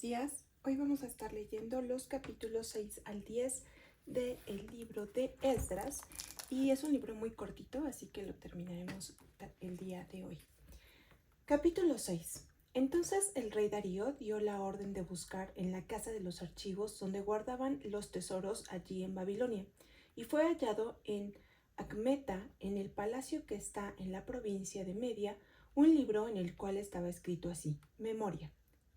buenos días. Hoy vamos a estar leyendo los capítulos 6 al 10 del libro de Esdras y es un libro muy cortito, así que lo terminaremos el día de hoy. Capítulo 6. Entonces el rey Darío dio la orden de buscar en la casa de los archivos donde guardaban los tesoros allí en Babilonia, y fue hallado en Acmeta, en el palacio que está en la provincia de Media, un libro en el cual estaba escrito así: Memoria.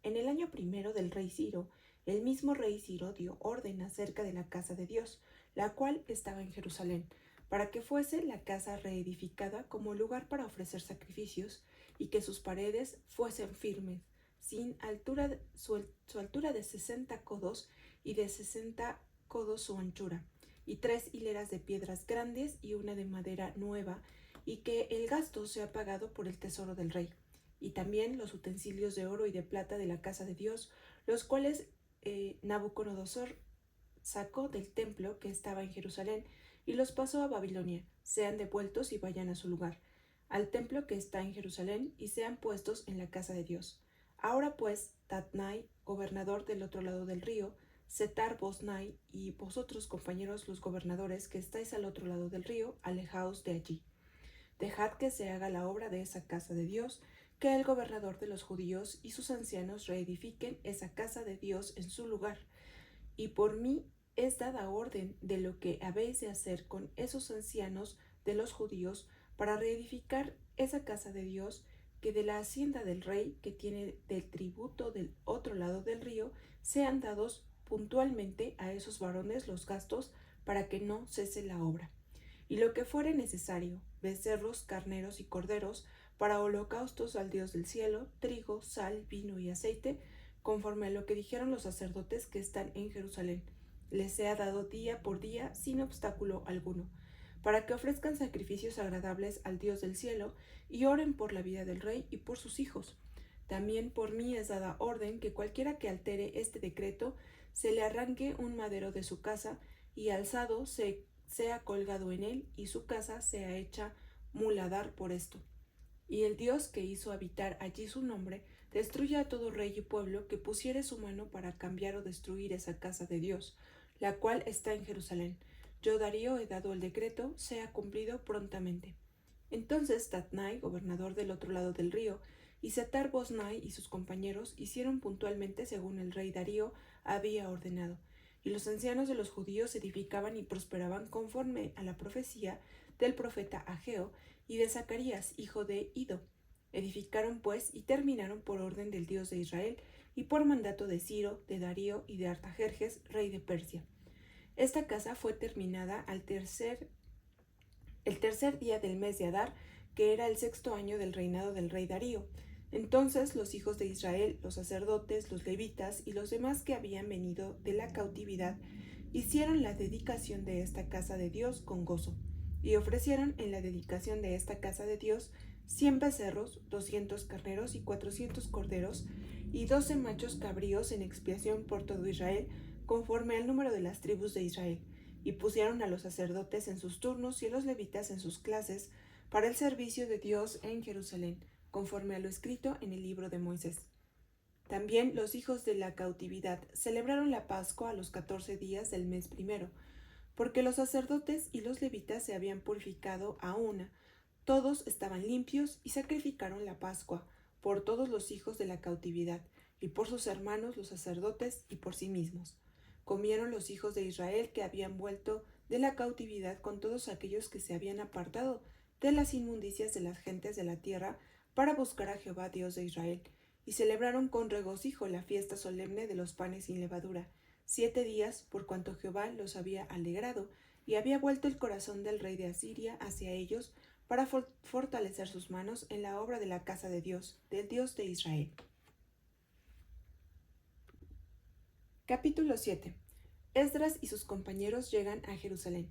En el año primero del rey Ciro, el mismo rey Ciro dio orden acerca de la casa de Dios, la cual estaba en Jerusalén, para que fuese la casa reedificada como lugar para ofrecer sacrificios, y que sus paredes fuesen firmes, sin altura, su altura de 60 codos y de 60 codos su anchura, y 3 hileras de piedras grandes y una de madera nueva, y que el gasto sea pagado por el tesoro del rey, y también los utensilios de oro y de plata de la casa de Dios, los cuales Nabucodonosor sacó del templo que estaba en Jerusalén y los pasó a Babilonia, sean devueltos y vayan a su lugar, al templo que está en Jerusalén, y sean puestos en la casa de Dios. Ahora pues, Tatnai, gobernador del otro lado del río, Setar-Boznai, y vosotros, compañeros los gobernadores que estáis al otro lado del río, alejaos de allí. Dejad que se haga la obra de esa casa de Dios, que el gobernador de los judíos y sus ancianos reedifiquen esa casa de Dios en su lugar. Y por mí es dada orden de lo que habéis de hacer con esos ancianos de los judíos para reedificar esa casa de Dios, que de la hacienda del rey que tiene del tributo del otro lado del río sean dados puntualmente a esos varones los gastos, para que no cese la obra. Y lo que fuere necesario, becerros, carneros y corderos, para holocaustos al Dios del cielo, trigo, sal, vino y aceite, conforme a lo que dijeron los sacerdotes que están en Jerusalén, les sea dado día por día sin obstáculo alguno, para que ofrezcan sacrificios agradables al Dios del cielo y oren por la vida del rey y por sus hijos. También por mí es dada orden que cualquiera que altere este decreto se le arranque un madero de su casa, y alzado sea colgado en él, y su casa sea hecha muladar por esto. Y el Dios que hizo habitar allí su nombre destruya a todo rey y pueblo que pusiere su mano para cambiar o destruir esa casa de Dios, la cual está en Jerusalén. Yo, Darío, he dado el decreto, sea cumplido prontamente. Entonces Tatnai, gobernador del otro lado del río, y Setar-Boznai y sus compañeros hicieron puntualmente según el rey Darío había ordenado, y los ancianos de los judíos edificaban y prosperaban conforme a la profecía del profeta Ageo y de Zacarías, hijo de Ido. Edificaron pues y terminaron por orden del Dios de Israel y por mandato de Ciro, de Darío y de Artajerjes, rey de Persia. Esta casa fue terminada el tercer día del mes de Adar, que era el 6º año del reinado del rey Darío. Entonces los hijos de Israel, los sacerdotes, los levitas y los demás que habían venido de la cautividad, hicieron la dedicación de esta casa de Dios con gozo, y ofrecieron en la dedicación de esta casa de Dios 100 becerros, 200 carneros y 400 corderos, y 12 machos cabríos en expiación por todo Israel, conforme al número de las tribus de Israel. Y pusieron a los sacerdotes en sus turnos y a los levitas en sus clases para el servicio de Dios en Jerusalén, conforme a lo escrito en el libro de Moisés. También los hijos de la cautividad celebraron la Pascua a los 14 días del mes primero, porque los sacerdotes y los levitas se habían purificado a una. Todos estaban limpios y sacrificaron la Pascua por todos los hijos de la cautividad, y por sus hermanos los sacerdotes, y por sí mismos. Comieron los hijos de Israel que habían vuelto de la cautividad con todos aquellos que se habían apartado de las inmundicias de las gentes de la tierra para buscar a Jehová Dios de Israel, y celebraron con regocijo la fiesta solemne de los panes sin levadura, 7 días, por cuanto Jehová los había alegrado, y había vuelto el corazón del rey de Asiria hacia ellos, para fortalecer sus manos en la obra de la casa de Dios, del Dios de Israel. Capítulo 7. Esdras y sus compañeros llegan a Jerusalén.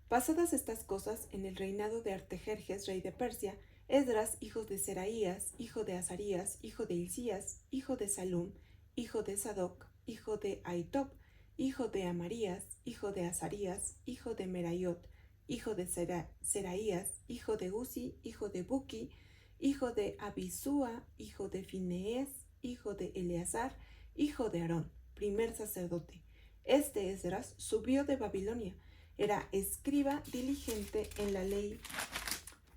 Pasadas estas cosas, en el reinado de Artajerjes, rey de Persia, Esdras, hijo de Seraías, hijo de Azarías, hijo de Hilcías, hijo de Salum, hijo de Sadoc, hijo de Ahitob, hijo de Amarías, hijo de Azarías, hijo de Meraiot, hijo de Seraías, hijo de Uzi, hijo de Buki, hijo de Abisúa, hijo de Finees, hijo de Eleazar, hijo de Aarón, primer sacerdote. Este Esdras subió de Babilonia. Era escriba diligente en la ley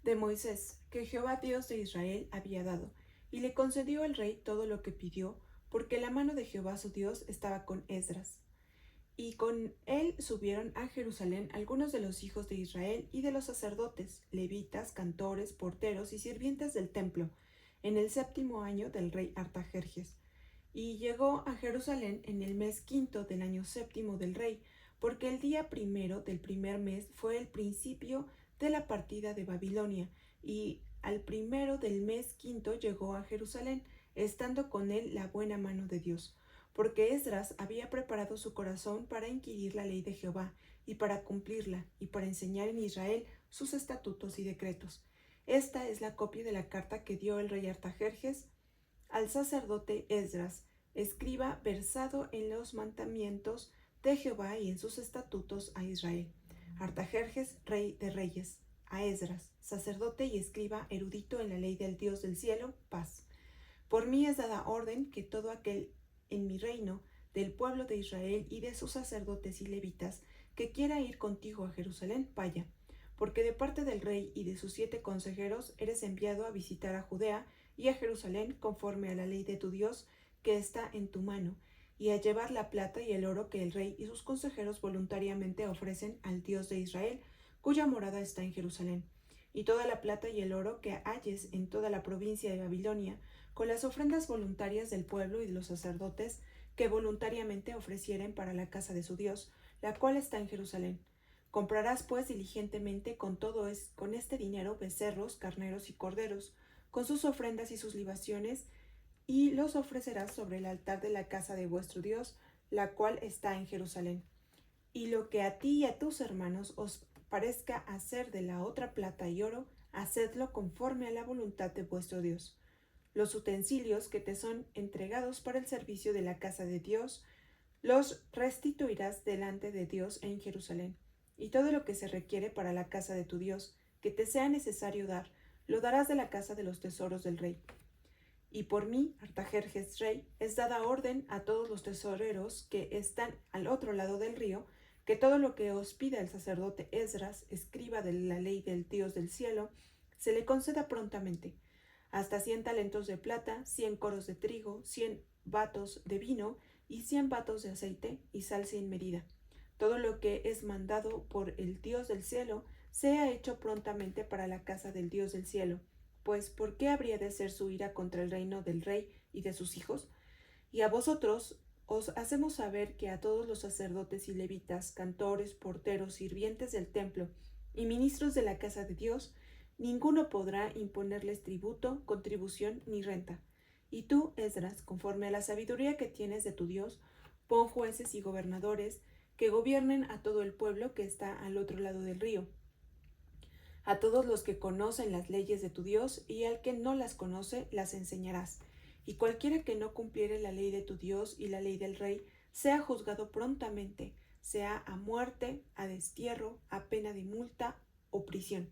de Moisés, que Jehová Dios de Israel había dado, y le concedió el rey todo lo que pidió, porque la mano de Jehová su Dios estaba con Esdras. Y con él subieron a Jerusalén algunos de los hijos de Israel y de los sacerdotes, levitas, cantores, porteros y sirvientes del templo, en el 7º año del rey Artajerjes. Y llegó a Jerusalén en el mes 5 del año 7 del rey, porque el día 1 del primer mes fue el principio de la partida de Babilonia, y al 1 del mes 5 llegó a Jerusalén, estando con él la buena mano de Dios, porque Esdras había preparado su corazón para inquirir la ley de Jehová, y para cumplirla, y para enseñar en Israel sus estatutos y decretos. Esta es la copia de la carta que dio el rey Artajerjes al sacerdote Esdras, escriba versado en los mandamientos de Jehová y en sus estatutos a Israel. Artajerjes, rey de reyes, a Esdras, sacerdote y escriba erudito en la ley del Dios del cielo, paz. Por mí es dada orden que todo aquel en mi reino, del pueblo de Israel y de sus sacerdotes y levitas, que quiera ir contigo a Jerusalén, vaya, porque de parte del rey y de sus 7 consejeros eres enviado a visitar a Judea y a Jerusalén conforme a la ley de tu Dios que está en tu mano, y a llevar la plata y el oro que el rey y sus consejeros voluntariamente ofrecen al Dios de Israel, cuya morada está en Jerusalén, y toda la plata y el oro que halles en toda la provincia de Babilonia, con las ofrendas voluntarias del pueblo y de los sacerdotes que voluntariamente ofrecieren para la casa de su Dios, la cual está en Jerusalén. Comprarás pues diligentemente con este dinero becerros, carneros y corderos, con sus ofrendas y sus libaciones, y los ofrecerás sobre el altar de la casa de vuestro Dios, la cual está en Jerusalén. Y lo que a ti y a tus hermanos os parezca hacer de la otra plata y oro, hacedlo conforme a la voluntad de vuestro Dios. Los utensilios que te son entregados para el servicio de la casa de Dios, los restituirás delante de Dios en Jerusalén. Y todo lo que se requiere para la casa de tu Dios, que te sea necesario dar, lo darás de la casa de los tesoros del rey. Y por mí, Artajerjes rey, es dada orden a todos los tesoreros que están al otro lado del río, que todo lo que os pida el sacerdote Esdras, escriba de la ley del Dios del cielo, se le conceda prontamente, hasta 100 talentos de plata, 100 coros de trigo, 100 batos de vino y 100 batos de aceite y sal sin medida. Todo lo que es mandado por el Dios del cielo sea hecho prontamente para la casa del Dios del cielo. Pues, ¿por qué habría de ser su ira contra el reino del rey y de sus hijos? Y a vosotros os hacemos saber que a todos los sacerdotes y levitas, cantores, porteros, sirvientes del templo y ministros de la casa de Dios, ninguno podrá imponerles tributo, contribución ni renta. Y tú, Esdras, conforme a la sabiduría que tienes de tu Dios, pon jueces y gobernadores que gobiernen a todo el pueblo que está al otro lado del río, a todos los que conocen las leyes de tu Dios, y al que no las conoce, las enseñarás. Y cualquiera que no cumpliere la ley de tu Dios y la ley del rey, sea juzgado prontamente, sea a muerte, a destierro, a pena de multa o prisión.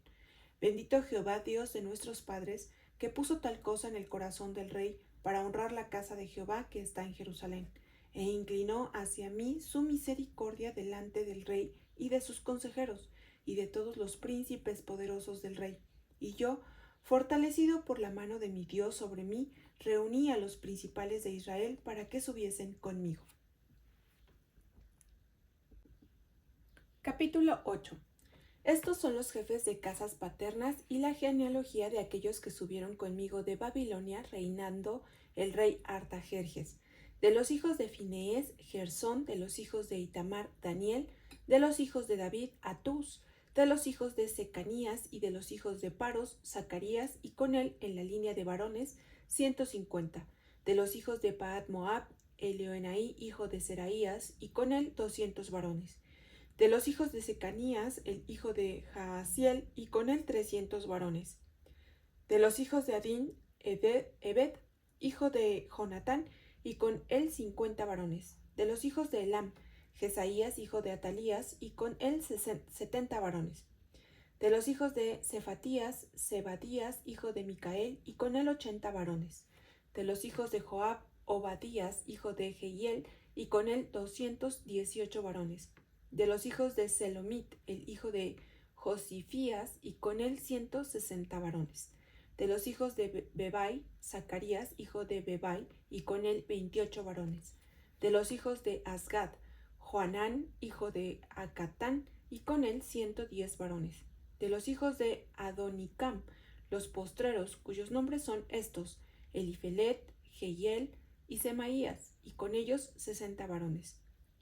Bendito Jehová, Dios de nuestros padres, que puso tal cosa en el corazón del rey para honrar la casa de Jehová que está en Jerusalén, e inclinó hacia mí su misericordia delante del rey y de sus consejeros, y de todos los príncipes poderosos del rey. Y yo, fortalecido por la mano de mi Dios sobre mí, reuní a los principales de Israel para que subiesen conmigo. Capítulo 8. Estos son los jefes de casas paternas y la genealogía de aquellos que subieron conmigo de Babilonia, reinando el rey Artajerjes. De los hijos de Finees, Gersón; de los hijos de Itamar, Daniel; de los hijos de David, Atús; de los hijos de Secanías y de los hijos de Paros, Zacarías, y con él en la línea de varones 150. De los hijos de Pahat Moab, Elioenai, hijo de Seraías, y con él 200 varones. De los hijos de Secanías, el hijo de Jaasiel, y con él 300 varones. De los hijos de Adín, Ebed, hijo de Jonatán, y con él 50 varones. De los hijos de Elam, Jesaías, hijo de Atalías, y con él 70 varones. De los hijos de Cefatías, Zebadías, hijo de Micael, y con él 80 varones. De los hijos de Joab, Obadías, hijo de Jehiel, y con él 218 varones. De los hijos de Selomit, el hijo de Josifías, y con él 160 varones. De los hijos de Bebai, Zacarías, hijo de Bebai, y con él 28 varones. De los hijos de Asgad, Joanán, hijo de Acatán, y con él 110 varones. De los hijos de Adonicam, los postreros, cuyos nombres son estos: Elifelet, Jehiel y Semaías, y con ellos 60 varones.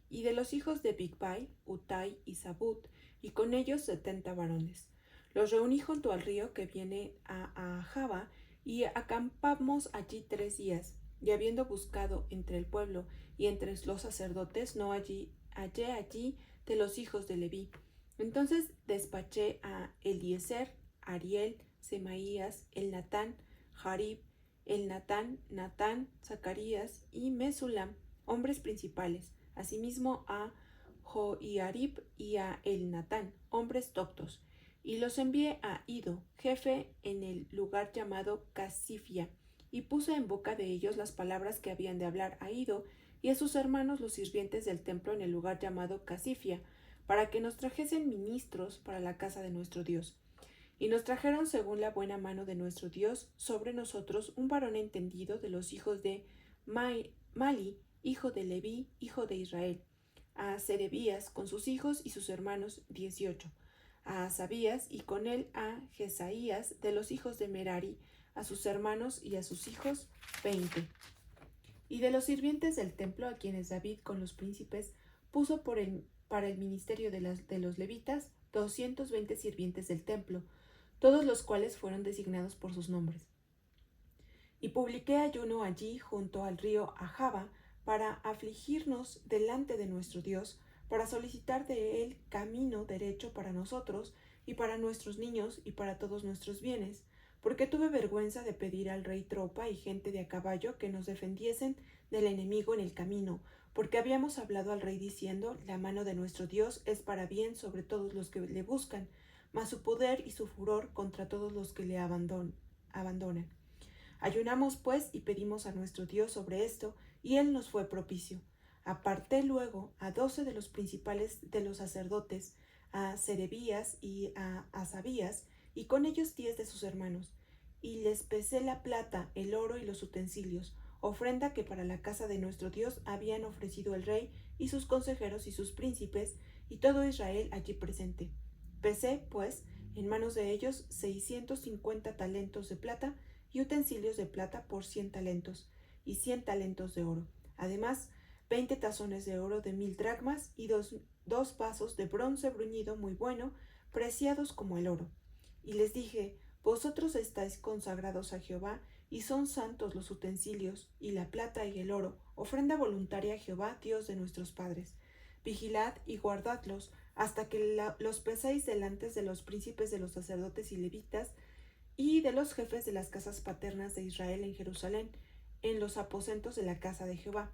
Y de los hijos de Bigvai, Utai y Zabud, y con ellos 70 varones. Los reuní junto al río que viene a Ahava, y acampamos allí 3 días. Y habiendo buscado entre el pueblo y entre los sacerdotes, no hallé allí de los hijos de Leví. Entonces despaché a Eliezer, Ariel, Semaías, Elnatán, Jarib, Natán, Zacarías y Mesulam, hombres principales, asimismo a Joiarib y a Elnatán, hombres doctos, y los envié a Ido, jefe en el lugar llamado Casifia, y puse en boca de ellos las palabras que habían de hablar a Ido y a sus hermanos los sirvientes del templo en el lugar llamado Casifia, para que nos trajesen ministros para la casa de nuestro Dios. Y nos trajeron según la buena mano de nuestro Dios sobre nosotros un varón entendido de los hijos de Mali, hijo de Leví, hijo de Israel, a Serebías con sus hijos y sus hermanos 18, a Asabías y con él a Jesaías de los hijos de Merari, a sus hermanos y a sus hijos 20. Y de los sirvientes del templo, a quienes David con los príncipes puso para el ministerio de los levitas, 220 sirvientes del templo, todos los cuales fueron designados por sus nombres. Y publiqué ayuno allí junto al río Ahava para afligirnos delante de nuestro Dios, para solicitar de él camino derecho para nosotros y para nuestros niños y para todos nuestros bienes, porque tuve vergüenza de pedir al rey tropa y gente de a caballo que nos defendiesen del enemigo en el camino, porque habíamos hablado al rey diciendo: la mano de nuestro Dios es para bien sobre todos los que le buscan, mas su poder y su furor contra todos los que le abandonan. Ayunamos pues y pedimos a nuestro Dios sobre esto, y él nos fue propicio. Aparté luego a 12 de los principales de los sacerdotes, a Serebías y a Asabías, y con ellos 10 de sus hermanos, y les pesé la plata, el oro y los utensilios, ofrenda que para la casa de nuestro Dios habían ofrecido el rey y sus consejeros y sus príncipes, y todo Israel allí presente. Pesé, pues, en manos de ellos 650 talentos de plata y utensilios de plata por 100 talentos, y 100 talentos de oro. Además, 20 tazones de oro de 1000 dracmas y dos vasos de bronce bruñido muy bueno, preciados como el oro. Y les dije: vosotros estáis consagrados a Jehová, y son santos los utensilios, y la plata y el oro, ofrenda voluntaria a Jehová, Dios de nuestros padres. Vigilad y guardadlos, hasta que los peséis delante de los príncipes de los sacerdotes y levitas, y de los jefes de las casas paternas de Israel en Jerusalén, en los aposentos de la casa de Jehová.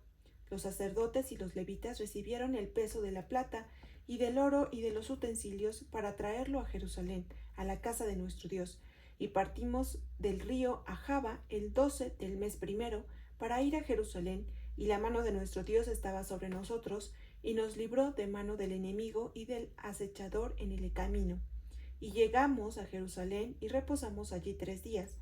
Los sacerdotes y los levitas recibieron el peso de la plata y del oro y de los utensilios para traerlo a Jerusalén, a la casa de nuestro Dios, y partimos del río Ahava el 12 del mes primero para ir a Jerusalén, y la mano de nuestro Dios estaba sobre nosotros, y nos libró de mano del enemigo y del acechador en el camino. Y llegamos a Jerusalén y reposamos allí 3 días.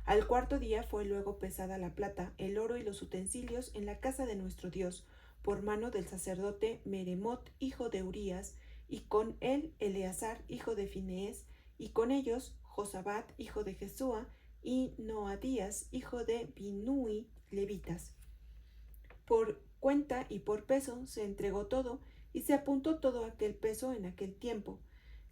Al cuarto día fue luego pesada la plata, el oro y los utensilios en la casa de nuestro Dios, por mano del sacerdote Meremot, hijo de Urías, y con él Eleazar, hijo de Finees, y con ellos Josabat, hijo de Jesúa, y Noadías, hijo de Binui, levitas. Por cuenta y por peso se entregó todo, y se apuntó todo aquel peso en aquel tiempo.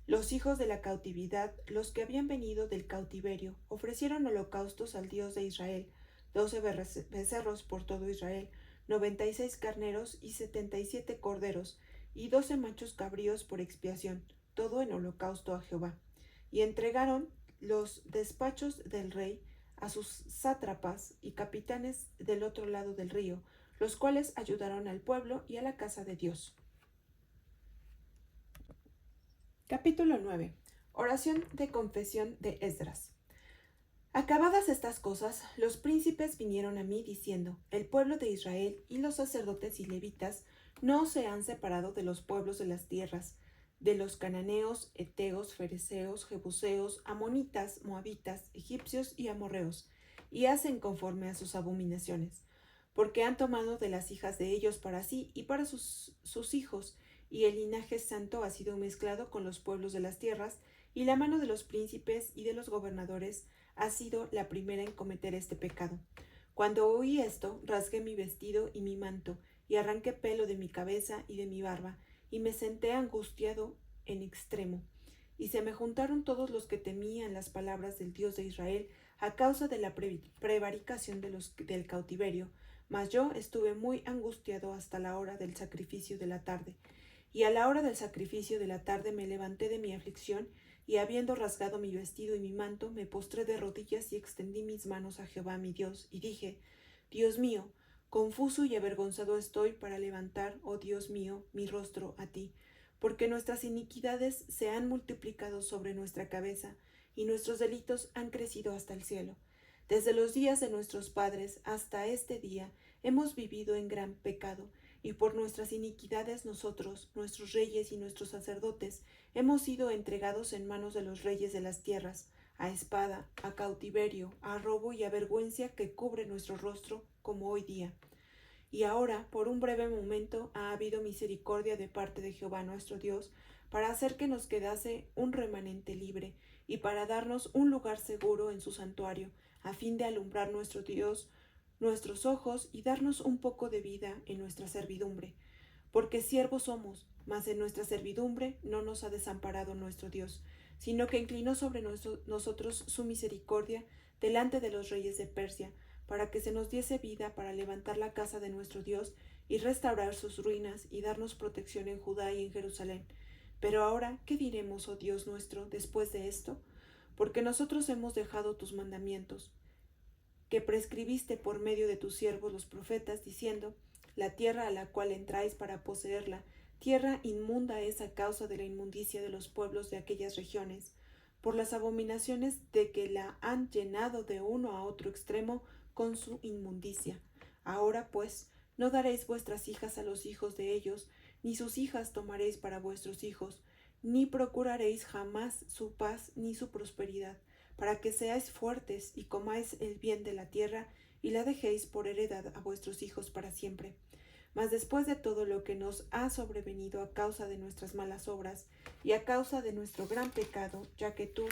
Los hijos de la cautividad, los que habían venido del cautiverio, ofrecieron holocaustos al Dios de Israel: 12 becerros por todo Israel, 96 carneros y 77 corderos, y 12 machos cabríos por expiación, todo en holocausto a Jehová. Y entregaron los despachos del rey a sus sátrapas y capitanes del otro lado del río, los cuales ayudaron al pueblo y a la casa de Dios. Capítulo 9. Oración de confesión de Esdras. Acabadas estas cosas, los príncipes vinieron a mí diciendo: El pueblo de Israel y los sacerdotes y levitas no se han separado de los pueblos de las tierras, de los cananeos, heteos, fereceos, jebuseos, amonitas, moabitas, egipcios y amorreos, y hacen conforme a sus abominaciones, porque han tomado de las hijas de ellos para sí y para sus hijos, y el linaje santo ha sido mezclado con los pueblos de las tierras, y la mano de los príncipes y de los gobernadores ha sido la primera en cometer este pecado. Cuando oí esto, rasgué mi vestido y mi manto, y arranqué pelo de mi cabeza y de mi barba, y me senté angustiado en extremo. Y se me juntaron todos los que temían las palabras del Dios de Israel a causa de la prevaricación del cautiverio, mas yo estuve muy angustiado hasta la hora del sacrificio de la tarde. Y a la hora del sacrificio de la tarde me levanté de mi aflicción, y habiendo rasgado mi vestido y mi manto, me postré de rodillas y extendí mis manos a Jehová mi Dios, y dije: Dios mío, confuso y avergonzado estoy para levantar, oh Dios mío, mi rostro a ti, porque nuestras iniquidades se han multiplicado sobre nuestra cabeza, y nuestros delitos han crecido hasta el cielo. Desde los días de nuestros padres hasta este día hemos vivido en gran pecado, y por nuestras iniquidades nosotros, nuestros reyes y nuestros sacerdotes, hemos sido entregados en manos de los reyes de las tierras, a espada, a cautiverio, a robo y a vergüenza que cubre nuestro rostro, como hoy día. Y ahora, por un breve momento, ha habido misericordia de parte de Jehová nuestro Dios, para hacer que nos quedase un remanente libre, y para darnos un lugar seguro en su santuario, a fin de alumbrar nuestro Dios nuestros ojos y darnos un poco de vida en nuestra servidumbre. Porque siervos somos, mas en nuestra servidumbre no nos ha desamparado nuestro Dios, sino que inclinó sobre nosotros su misericordia delante de los reyes de Persia, para que se nos diese vida para levantar la casa de nuestro Dios y restaurar sus ruinas y darnos protección en Judá y en Jerusalén. Pero ahora, ¿qué diremos, oh Dios nuestro, después de esto? Porque nosotros hemos dejado tus mandamientos, que prescribiste por medio de tus siervos los profetas, diciendo: La tierra a la cual entráis para poseerla, tierra inmunda es a causa de la inmundicia de los pueblos de aquellas regiones, por las abominaciones de que la han llenado de uno a otro extremo con su inmundicia. Ahora pues, no daréis vuestras hijas a los hijos de ellos, ni sus hijas tomaréis para vuestros hijos, ni procuraréis jamás su paz ni su prosperidad, para que seáis fuertes y comáis el bien de la tierra y la dejéis por heredad a vuestros hijos para siempre. Mas después de todo lo que nos ha sobrevenido a causa de nuestras malas obras y a causa de nuestro gran pecado, ya que tú,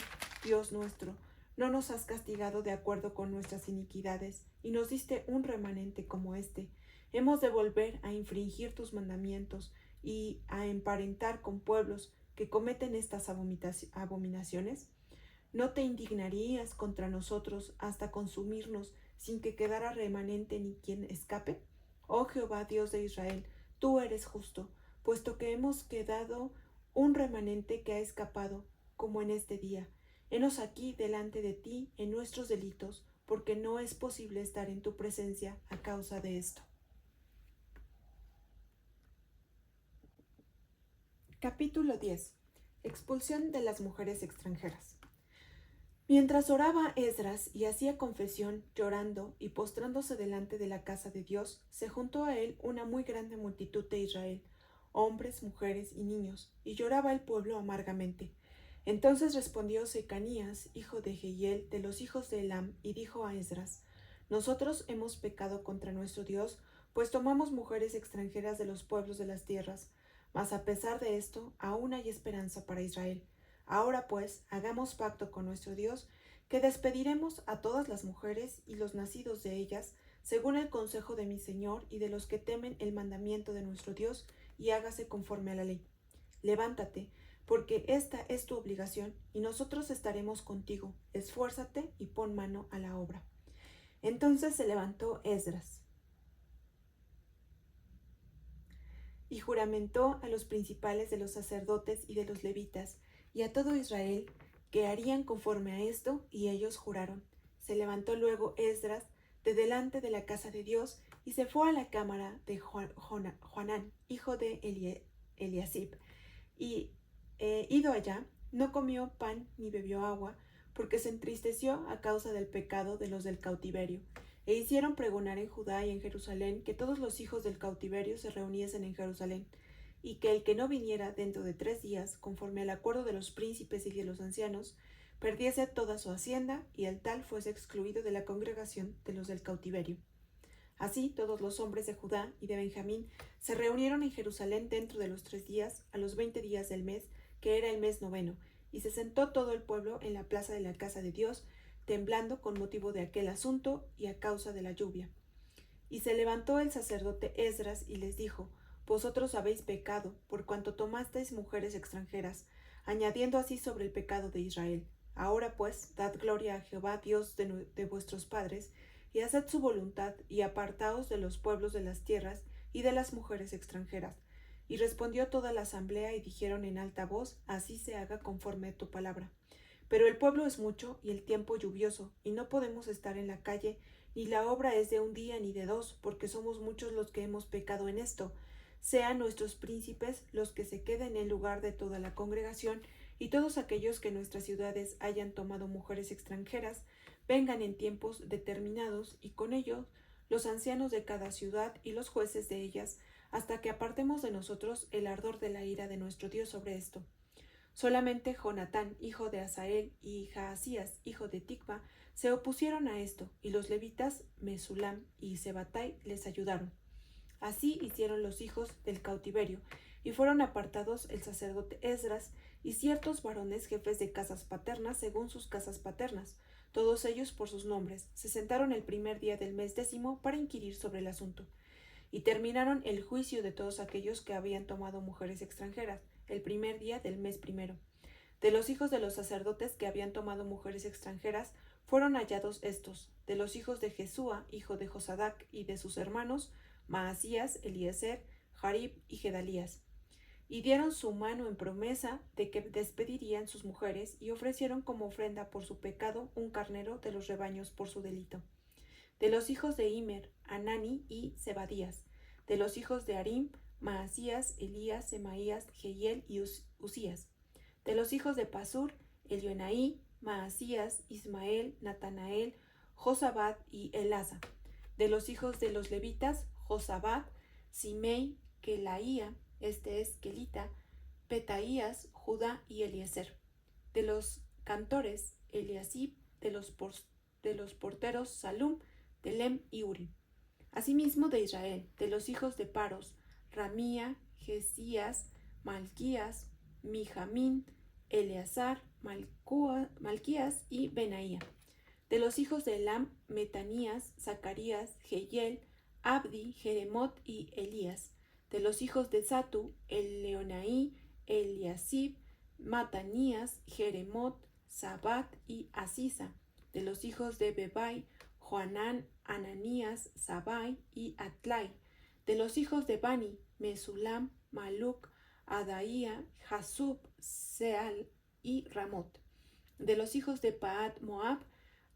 Dios nuestro, no nos has castigado de acuerdo con nuestras iniquidades, y nos diste un remanente como este, hemos de volver a infringir tus mandamientos y a emparentar con pueblos que cometen estas abominaciones. ¿No te indignarías contra nosotros hasta consumirnos sin que quedara remanente ni quien escape? Oh Jehová, Dios de Israel, tú eres justo, puesto que hemos quedado un remanente que ha escapado, como en este día. Henos aquí delante de ti en nuestros delitos, porque no es posible estar en tu presencia a causa de esto. Capítulo 10. Expulsión de las mujeres extranjeras. Mientras oraba Esdras y hacía confesión, llorando y postrándose delante de la casa de Dios, se juntó a él una muy grande multitud de Israel, hombres, mujeres y niños, y lloraba el pueblo amargamente. Entonces respondió Secanías, hijo de Jehiel, de los hijos de Elam, y dijo a Esdras: Nosotros hemos pecado contra nuestro Dios, pues tomamos mujeres extranjeras de los pueblos de las tierras. Mas a pesar de esto, aún hay esperanza para Israel. Ahora pues, hagamos pacto con nuestro Dios, que despediremos a todas las mujeres y los nacidos de ellas, según el consejo de mi Señor y de los que temen el mandamiento de nuestro Dios, y hágase conforme a la ley. Levántate, porque esta es tu obligación, y nosotros estaremos contigo. Esfuérzate y pon mano a la obra. Entonces se levantó Esdras y juramentó a los principales de los sacerdotes y de los levitas, y a todo Israel, que harían conforme a esto, y ellos juraron. Se levantó luego Esdras de delante de la casa de Dios, y se fue a la cámara de Joanán, hijo de Eliasib, y ido allá, no comió pan ni bebió agua, porque se entristeció a causa del pecado de los del cautiverio. E hicieron pregonar en Judá y en Jerusalén que todos los hijos del cautiverio se reuniesen en Jerusalén, y que el que no viniera dentro de 3 días, conforme al acuerdo de los príncipes y de los ancianos, perdiese toda su hacienda, y el tal fuese excluido de la congregación de los del cautiverio. Así todos los hombres de Judá y de Benjamín se reunieron en Jerusalén dentro de los 3 días, a los 20 días del mes, que era el mes noveno, y se sentó todo el pueblo en la plaza de la casa de Dios, temblando con motivo de aquel asunto y a causa de la lluvia. Y se levantó el sacerdote Esdras y les dijo: Vosotros habéis pecado, por cuanto tomasteis mujeres extranjeras, añadiendo así sobre el pecado de Israel. Ahora pues, dad gloria a Jehová, Dios de vuestros padres, y haced su voluntad, y apartaos de los pueblos de las tierras y de las mujeres extranjeras. Y respondió toda la asamblea y dijeron en alta voz: Así se haga conforme a tu palabra. Pero el pueblo es mucho y el tiempo lluvioso, y no podemos estar en la calle, ni la obra es de un día ni de 2, porque somos muchos los que hemos pecado en esto. Sean nuestros príncipes los que se queden en lugar de toda la congregación, y todos aquellos que en nuestras ciudades hayan tomado mujeres extranjeras, vengan en tiempos determinados, y con ellos los ancianos de cada ciudad y los jueces de ellas, hasta que apartemos de nosotros el ardor de la ira de nuestro Dios sobre esto. Solamente Jonatán, hijo de Asael, y Jaasías, hijo de Tikva, se opusieron a esto, y los levitas Mesulam y Sebatai les ayudaron. Así hicieron los hijos del cautiverio, y fueron apartados el sacerdote Esdras y ciertos varones jefes de casas paternas según sus casas paternas, todos ellos por sus nombres, se sentaron el primer día del mes 10 para inquirir sobre el asunto. Y terminaron el juicio de todos aquellos que habían tomado mujeres extranjeras, el primer día del mes primero. De los hijos de los sacerdotes que habían tomado mujeres extranjeras, fueron hallados estos: de los hijos de Jesúa, hijo de Josadac, y de sus hermanos, Maasías, Eliezer, Jarib y Gedalías. Y dieron su mano en promesa de que despedirían sus mujeres, y ofrecieron como ofrenda por su pecado un carnero de los rebaños por su delito. De los hijos de Immer, Anani y Zebadías. De los hijos de Arim, Maasías, Elías, Semaías, Jehiel y Usías. De los hijos de Pasur, Elioenai, Maasías, Ismael, Natanael, Josabad y Elasa. De los hijos de los levitas, Josabad, Simei, Kelaía, este es Kelita, Petaías, Judá y Eliezer. De los cantores, Eliasib, de los porteros, Salum, Telem y Uri. Asimismo de Israel, de los hijos de Paros, Ramía, Jesías, Malquías, Mijamín, Eleazar, Malquías y Benaía. De los hijos de Elam, Metanías, Zacarías, Jehiel, Abdi, Jeremot y Elías. De los hijos de Satu, Elioenai, Eliasib, Matanías, Jeremot, Sabat y Asisa. De los hijos de Bebai, Joanán, Ananías, Sabai y Atlai. De los hijos de Bani, Mesulam, Maluc, Adaía, Jasub, Seal y Ramot. De los hijos de Paat Moab,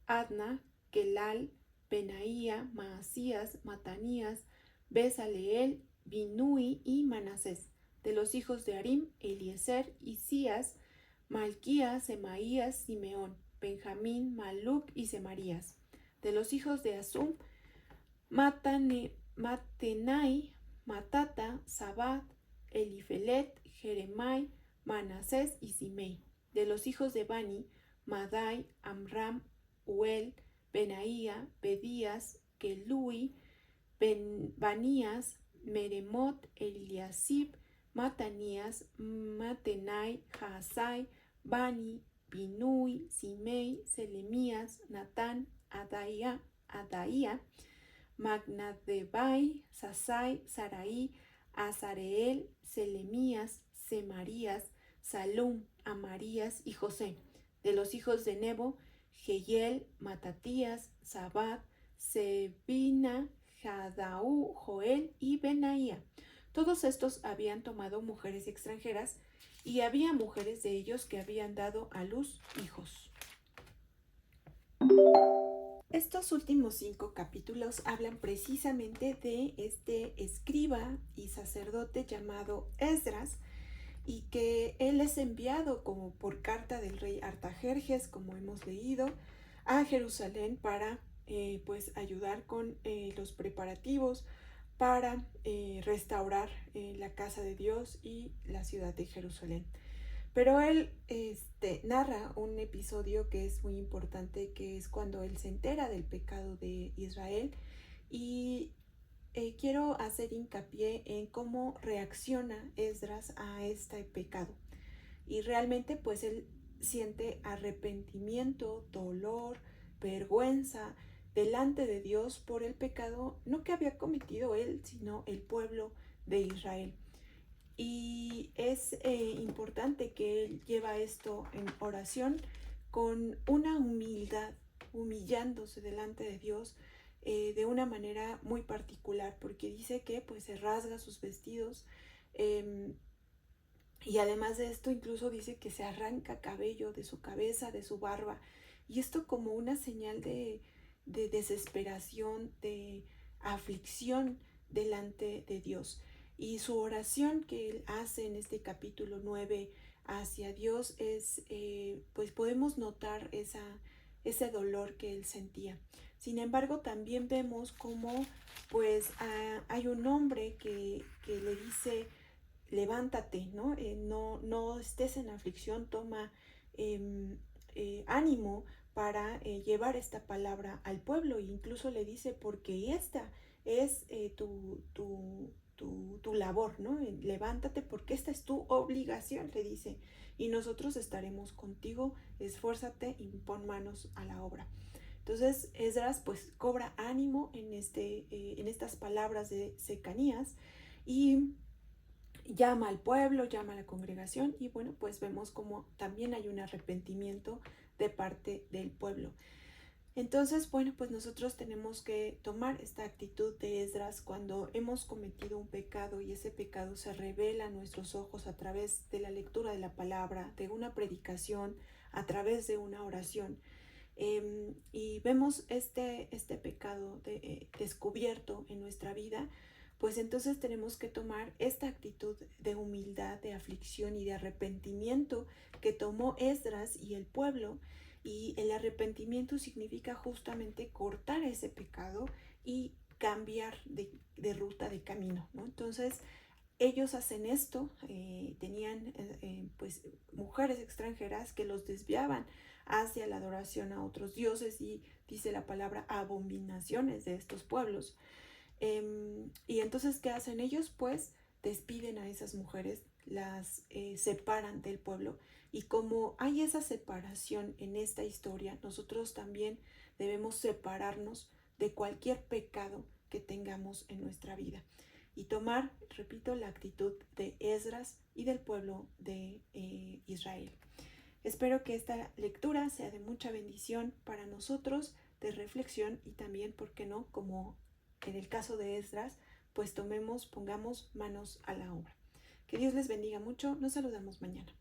Adna, Kelal, Benaía, Maasías, Matanías, Besaleel, Binui y Manasés. De los hijos de Arim, Eliezer, Isías, Malquías, Semaías, Simeón, Benjamín, Maluc y Semarías. De los hijos de Asum, Matenai, Matata, Sabat, Elifelet, Jeremai, Manasés y Simei. De los hijos de Bani, Madai, Amram, Uel, Benaía, Bedías, Kelui, Banías, Meremot, Eliasib, Matanías, Matenai, Jaasai, Bani, Binui, Simei, Selemías, Natán, Adaía, Magnadebai, Sasai, Sarai, Azareel, Selemías, Semarías, Salum, Amarías y José. De los hijos de Nebo, Jehiel, Matatías, Sabat, Sebina, Jadaú, Joel y Benaía. Todos estos habían tomado mujeres extranjeras, y había mujeres de ellos que habían dado a luz hijos. Estos últimos 5 capítulos hablan precisamente de este escriba y sacerdote llamado Esdras, y que él es enviado como por carta del rey Artajerjes, como hemos leído, a Jerusalén para pues ayudar con los preparativos para restaurar la casa de Dios y la ciudad de Jerusalén. Pero él narra un episodio que es muy importante, que es cuando él se entera del pecado de Israel, y quiero hacer hincapié en cómo reacciona Esdras a este pecado. Y realmente pues él siente arrepentimiento, dolor, vergüenza delante de Dios por el pecado, no que había cometido él, sino el pueblo de Israel. Y es importante que él lleva esto en oración con una humildad, humillándose delante de Dios de una manera muy particular, porque dice que pues se rasga sus vestidos, eh, y además de esto incluso dice que se arranca cabello de su cabeza, de su barba, y esto como una señal de desesperación, de aflicción delante de Dios. Y su oración que él hace en este capítulo 9 hacia Dios es, pues podemos notar ese dolor que él sentía. Sin embargo, también vemos como pues hay un hombre que le dice, levántate, ¿no? No estés en aflicción, toma ánimo para llevar esta palabra al pueblo. E incluso le dice, porque esta es tu labor, ¿no? Levántate porque esta es tu obligación, le dice, y nosotros estaremos contigo, esfuérzate y pon manos a la obra. Entonces Esdras pues cobra ánimo en estas palabras de Secanías y llama al pueblo, llama a la congregación, y bueno, pues vemos como también hay un arrepentimiento de parte del pueblo. Entonces, bueno, pues nosotros tenemos que tomar esta actitud de Esdras cuando hemos cometido un pecado y ese pecado se revela a nuestros ojos a través de la lectura de la palabra, de una predicación, a través de una oración. Y vemos este pecado descubierto en nuestra vida, pues entonces tenemos que tomar esta actitud de humildad, de aflicción y de arrepentimiento que tomó Esdras y el pueblo. Y el arrepentimiento significa justamente cortar ese pecado y cambiar de ruta, de camino, ¿no? Entonces ellos hacen esto, tenían pues mujeres extranjeras que los desviaban hacia la adoración a otros dioses, y dice la palabra abominaciones de estos pueblos. Y entonces, ¿qué hacen ellos? Pues despiden a esas mujeres, las separan del pueblo. Y como hay esa separación en esta historia, nosotros también debemos separarnos de cualquier pecado que tengamos en nuestra vida y tomar, repito, la actitud de Esdras y del pueblo de Israel. Espero que esta lectura sea de mucha bendición para nosotros, de reflexión, y también, ¿por qué no?, como en el caso de Esdras, pues pongamos manos a la obra. Que Dios les bendiga mucho. Nos saludamos mañana.